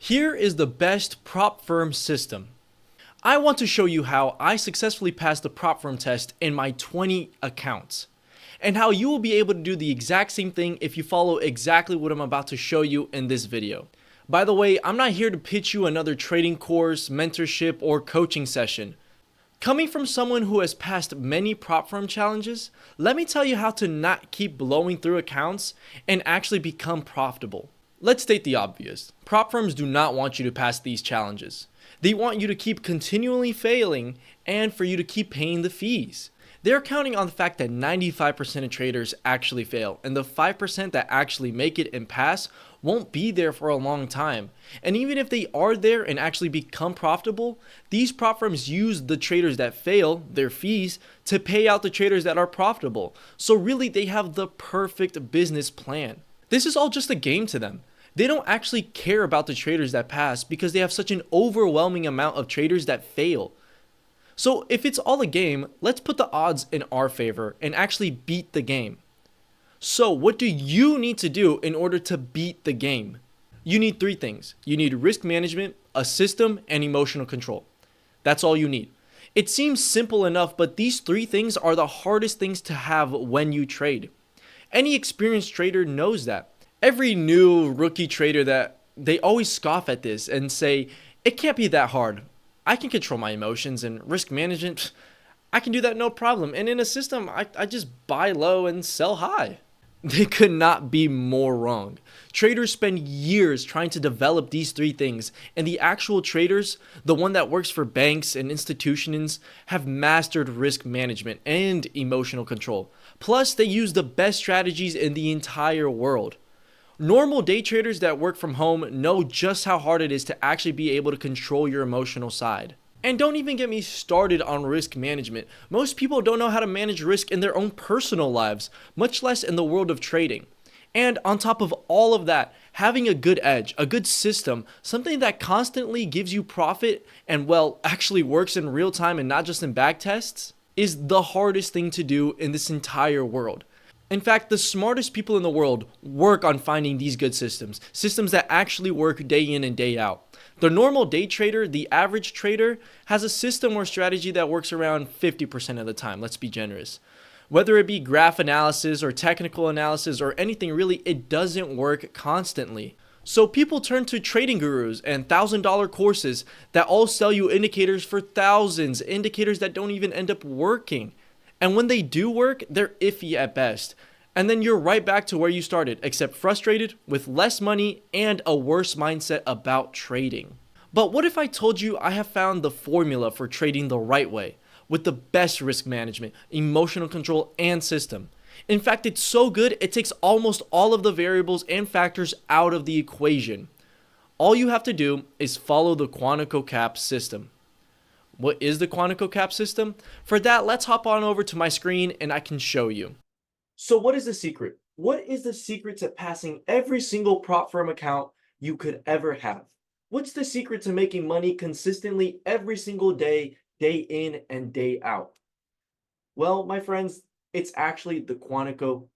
Here is the best prop firm system. I want to show you how I successfully passed the prop firm test in my 20 accounts, and how you will be able to do the exact same thing if you follow exactly what I'm about to show you in this video. By the way, I'm not here to pitch you another trading course, mentorship, or coaching session. Coming from someone who has passed many prop firm challenges, let me tell you how to not keep blowing through accounts and actually become profitable. Let's state the obvious. Prop firms do not want you to pass these challenges. They want you to keep continually failing and for you to keep paying the fees. They're counting on the fact that 95% of traders actually fail, and the 5% that actually make it and pass won't be there for a long time. And even if they are there and actually become profitable, these prop firms use the traders that fail, their fees, to pay out the traders that are profitable. So really, they have the perfect business plan. This is all just a game to them. They don't actually care about the traders that pass because they have such an overwhelming amount of traders that fail. So if it's all a game, let's put the odds in our favor and actually beat the game. So what do you need to do in order to beat the game? You need three things. You need risk management, a system, and emotional control. That's all you need. It seems simple enough, but these three things are the hardest things to have when you trade. Any experienced trader knows that. Every new rookie trader that they always scoff at this and say, it can't be that hard. I can control my emotions and risk management. I can do that no problem. And in a system, I just buy low and sell high. They could not be more wrong. Traders spend years trying to develop these three things, and the actual traders, the one that works for banks and institutions, have mastered risk management and emotional control. Plus, they use the best strategies in the entire world. Normal day traders that work from home know just how hard it is to actually be able to control your emotional side. And don't even get me started on risk management. Most people don't know how to manage risk in their own personal lives, much less in the world of trading. And on top of all of that, having a good edge, a good system, something that constantly gives you profit and actually works in real time and not just in back tests, is the hardest thing to do in this entire world. In fact, the smartest people in the world work on finding these good systems that actually work day in and day out. The normal day trader, the average trader, has a system or strategy that works around 50% of the time, let's be generous. Whether it be graph analysis or technical analysis or anything really, it doesn't work constantly. So people turn to trading gurus and $1,000 courses that all sell you indicators for thousands, indicators that don't even end up working. And when they do work, they're iffy at best. And then you're right back to where you started, except frustrated, with less money, and a worse mindset about trading. But what if I told you I have found the formula for trading the right way, with the best risk management, emotional control, and system? In fact, it's so good, it takes almost all of the variables and factors out of the equation. All you have to do is follow the Quantico system. What is the Quantico system? For that, let's hop on over to my screen and I can show you. So what is the secret? What is the secret to passing every single prop firm account you could ever have? What's the secret to making money consistently every single day, day in and day out? Well, my friends, it's actually the Quantico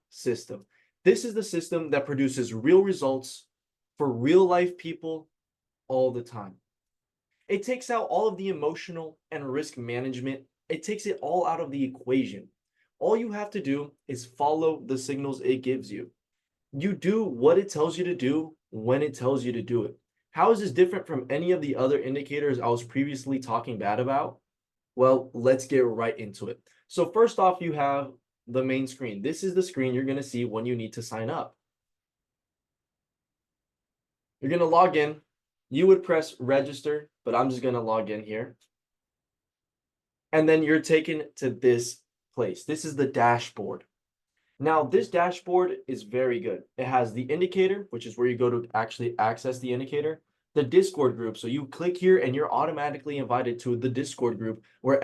system. This is the system that produces real results for real life people all the time. It takes out all of the emotional and risk management. It takes it all out of the equation. All you have to do is follow the signals it gives you. You do what it tells you to do when it tells you to do it. How is this different from any of the other indicators I was previously talking bad about? Well, let's get right into it. So first off, you have the main screen. This is the screen you're going to see when you need to sign up. You're going to log in. You would press register, but I'm just going to log in here. And then you're taken to this place. This is the dashboard. Now, this dashboard is very good. It has the indicator, which is where you go to actually access the indicator, the Discord group. So you click here and you're automatically invited to the Discord group where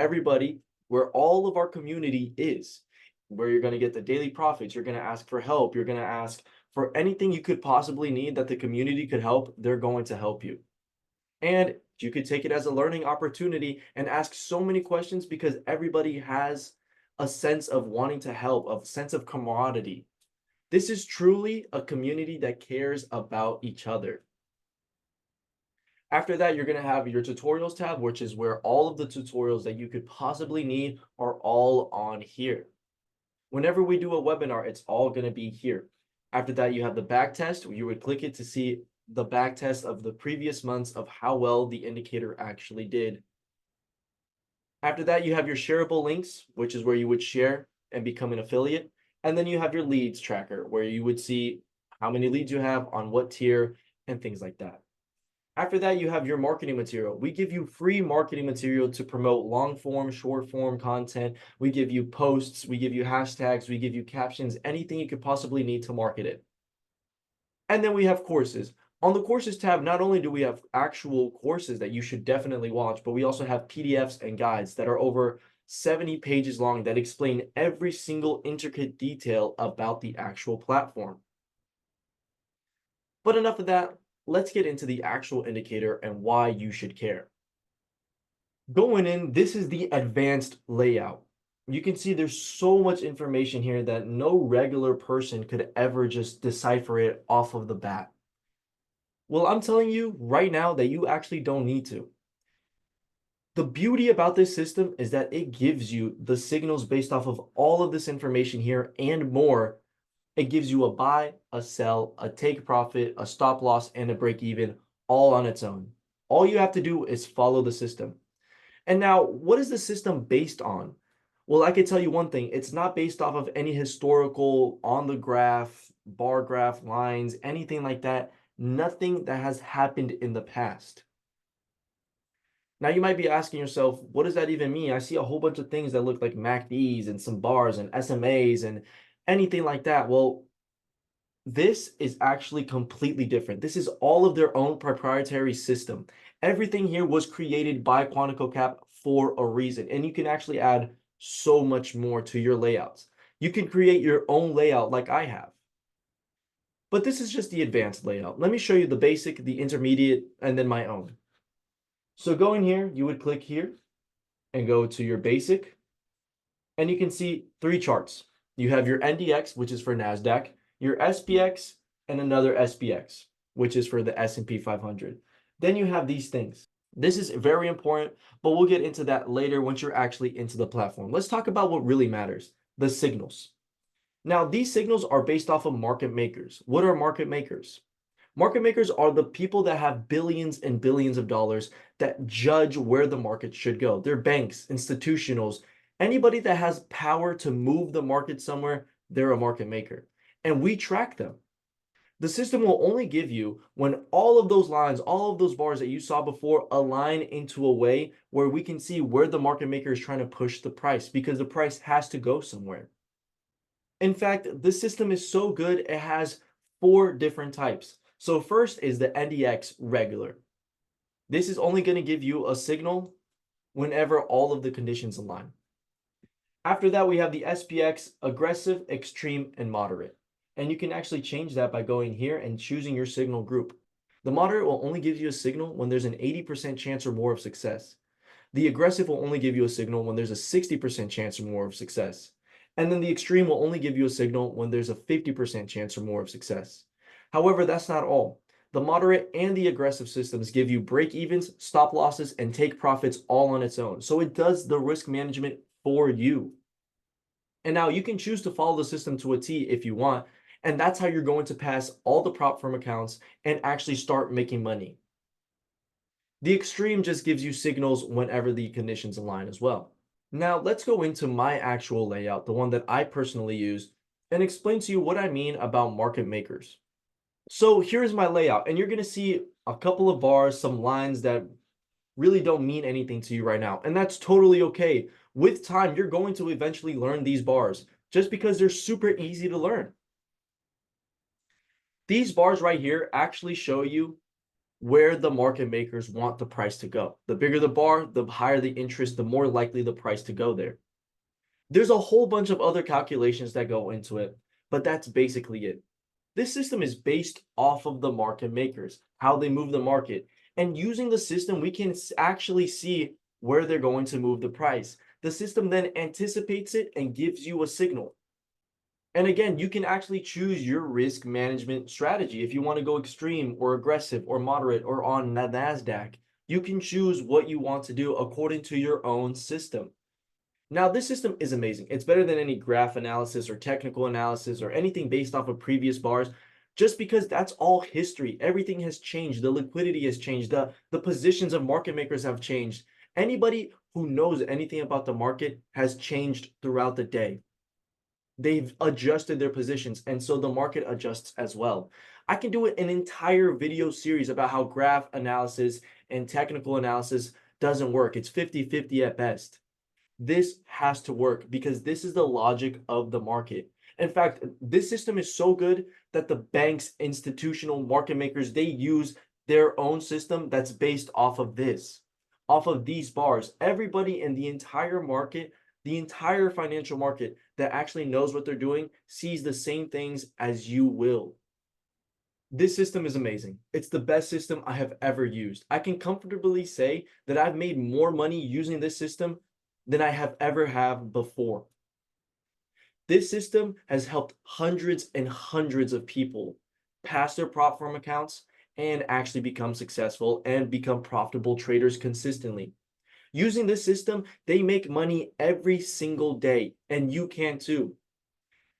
all of our community is, where you're going to get the daily profits. You're going to ask for help. You're going to ask for anything you could possibly need that the community could help. They're going to help you. And you could take it as a learning opportunity and ask so many questions because everybody has a sense of wanting to help, a sense of camaraderie. This is truly a community that cares about each other. After that, you're going to have your tutorials tab, which is where all of the tutorials that you could possibly need are all on here. Whenever we do a webinar, it's all going to be here. After that, you have the back test. You would click it to see the back test of the previous months of how well the indicator actually did. After that, you have your shareable links, which is where you would share and become an affiliate. And then you have your leads tracker, where you would see how many leads you have on what tier and things like that. After that, you have your marketing material. We give you free marketing material to promote long form, short form content. We give you posts, we give you hashtags, we give you captions, anything you could possibly need to market it. And then we have courses. On the courses tab, not only do we have actual courses that you should definitely watch, but we also have PDFs and guides that are over 70 pages long that explain every single intricate detail about the actual platform. But enough of that. Let's get into the actual indicator and why you should care. Going in, this is the advanced layout. You can see there's so much information here that no regular person could ever just decipher it off of the bat. Well, I'm telling you right now that you actually don't need to. The beauty about this system is that it gives you the signals based off of all of this information here and more. It gives you a buy, a sell, a take profit, a stop loss, and a break even all on its own. All you have to do is follow the system. And now, what is the system based on? Well, I can tell you one thing. It's not based off of any historical on the graph, bar graph lines, anything like that. Nothing that has happened in the past. Now, you might be asking yourself, what does that even mean? I see a whole bunch of things that look like MACDs and some bars and SMAs and anything like that. Well, this is actually completely different. This is all of their own proprietary system. Everything here was created by QuanticoCap for a reason, and you can actually add so much more to your layouts. You can create your own layout like I have. But this is just the advanced layout. Let me show you the basic, the intermediate, and then my own. So go in here, you would click here and go to your basic, and you can see 3 charts. You have your NDX, which is for NASDAQ, your SPX, and another SPX, which is for the S&P 500. Then you have these things. This is very important, but we'll get into that later once you're actually into the platform. Let's talk about what really matters, the signals. Now, these signals are based off of market makers. What are market makers? Market makers are the people that have billions and billions of dollars that judge where the market should go. They're banks, institutionals, anybody that has power to move the market somewhere, they're a market maker. And we track them. The system will only give you when all of those lines, all of those bars that you saw before align into a way where we can see where the market maker is trying to push the price, because the price has to go somewhere. In fact, this system is so good, it has 4 different types. So first is the NDX regular. This is only going to give you a signal whenever all of the conditions align. After that, we have the SPX, aggressive, extreme, and moderate. And you can actually change that by going here and choosing your signal group. The moderate will only give you a signal when there's an 80% chance or more of success. The aggressive will only give you a signal when there's a 60% chance or more of success. And then the extreme will only give you a signal when there's a 50% chance or more of success. However, that's not all. The moderate and the aggressive systems give you break evens, stop losses, and take profits all on its own. So it does the risk management for you. And now you can choose to follow the system to a T if you want. And that's how you're going to pass all the prop firm accounts and actually start making money. The extreme just gives you signals whenever the conditions align as well. Now let's go into my actual layout, the one that I personally use, and explain to you what I mean about market makers. So here's my layout, and you're going to see a couple of bars, some lines that really don't mean anything to you right now, and that's totally okay. With time, you're going to eventually learn these bars just because they're super easy to learn. These bars right here actually show you where the market makers want the price to go. The bigger the bar, the higher the interest, the more likely the price to go there. There's a whole bunch of other calculations that go into it, but that's basically it. This system is based off of the market makers, how they move the market. And using the system, we can actually see where they're going to move the price. The system then anticipates it and gives you a signal. And again, you can actually choose your risk management strategy. If you want to go extreme or aggressive or moderate or on the NASDAQ, you can choose what you want to do according to your own system. Now, this system is amazing. It's better than any graph analysis or technical analysis or anything based off of previous bars, just because that's all history. Everything has changed. The liquidity has changed. The positions of market makers have changed. Anybody who knows anything about the market has changed throughout the day. They've adjusted their positions, and so the market adjusts as well. I can do an entire video series about how graph analysis and technical analysis doesn't work. It's 50-50 at best. This has to work because this is the logic of the market. In fact, this system is so good that the banks, institutional market makers, they use their own system that's based off of this, off of these bars. Everybody in the entire market, the entire financial market that actually knows what they're doing, sees the same things as you will. This system is amazing. It's the best system I have ever used. I can comfortably say that I've made more money using this system than I have ever have before. This system has helped hundreds and hundreds of people pass their prop firm accounts and actually become successful and become profitable traders consistently. Using this system, they make money every single day, and you can too.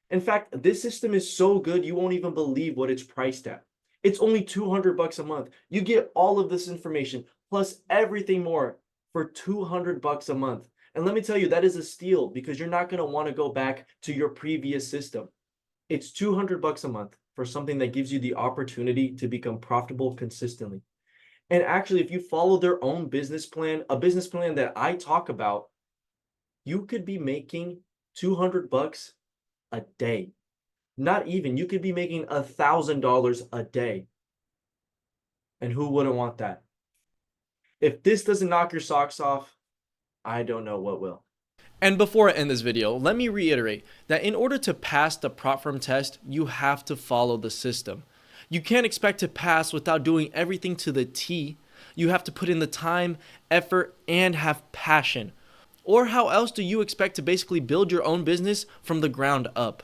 In fact, this system is so good you won't even believe what it's priced at. It's only $200 a month. You get all of this information plus everything more for $200 a month. And let me tell you, that is a steal because you're not going to want to go back to your previous system. It's $200 a month for something that gives you the opportunity to become profitable consistently. And actually, if you follow their own business plan, a business plan that I talk about, you could be making $200 a day. Not even, you could be making $1,000 a day. And who wouldn't want that? If this doesn't knock your socks off, I don't know what will. And before I end this video, let me reiterate that in order to pass the prop firm test, you have to follow the system. You can't expect to pass without doing everything to the T. You have to put in the time, effort, and have passion. Or how else do you expect to basically build your own business from the ground up?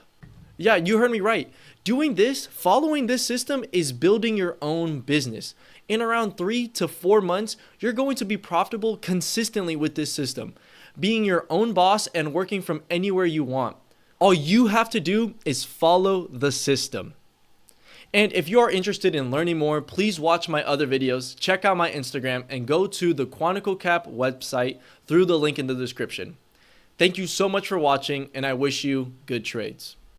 Yeah, you heard me right. Doing this, following this system is building your own business. In around 3 to 4 months, you're going to be profitable consistently with this system, being your own boss and working from anywhere you want. All you have to do is follow the system. And if you are interested in learning more, please watch my other videos, check out my Instagram, and go to the Quantico website through the link in the description. Thank you so much for watching, and I wish you good trades.